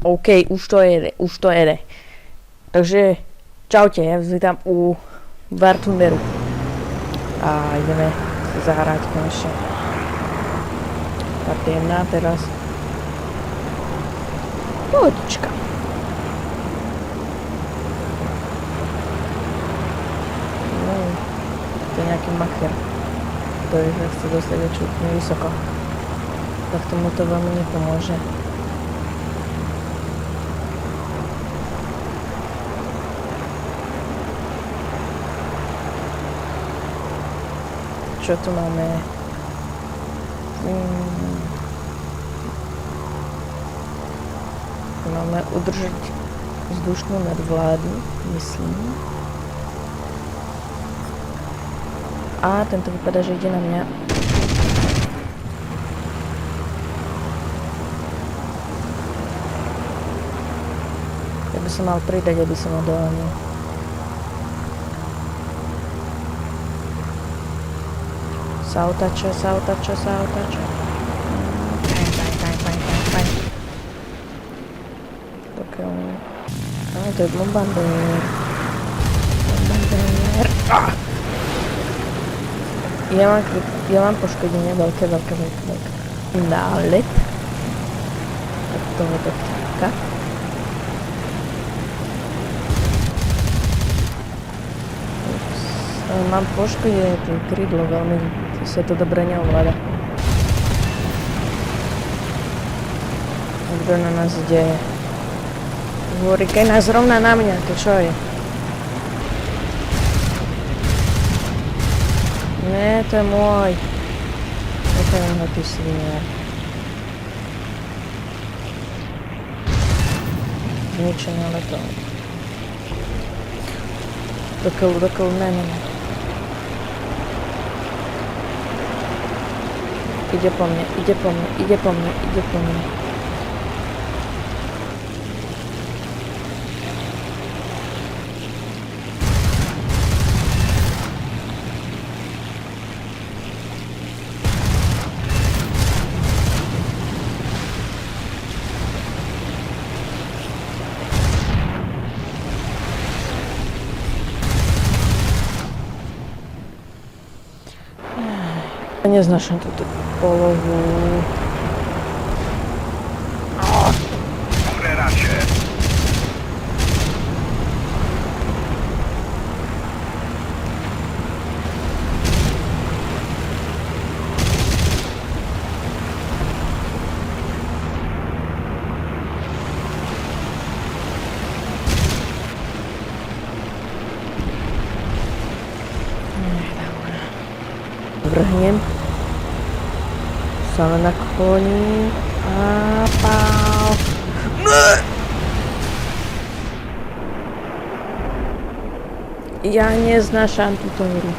OK, už to jede, už to jede. Takže čaute, ja vás vítam u War Thunderu. A ideme si zahrať konečne. Part 1 teraz. Pohodička. No, to je nejaký macher, ktorý sa chce dostať absolútne vysoko. Tak tomu to veľmi nepomôže. Čo tu máme? Máme udržať vzdušnú nadvládu, myslím. A tento vypadá, že ide na mňa. Ja by som mal pridať, aby som ho doľanil. Sa otáča. Paň. Pokiaľ... to je bombardér. Ja mám poškodenie veľké. Nálet. Od tohoto vtáka. Mám poškodenie tým krydlo, veľmi sa to dobre neovláda. Kto na nás ide? Hovorí, keď nás rovná na mňa, to čo je? Ne, to je môj. Nechajme ho, ty sviniar. Zničené leto. Dokeľu, ne. Ide po mne. Neznášam túto polohu. Dobre, radšej. Vrhnem sa na koni a pál. Ja neznášam túto hru.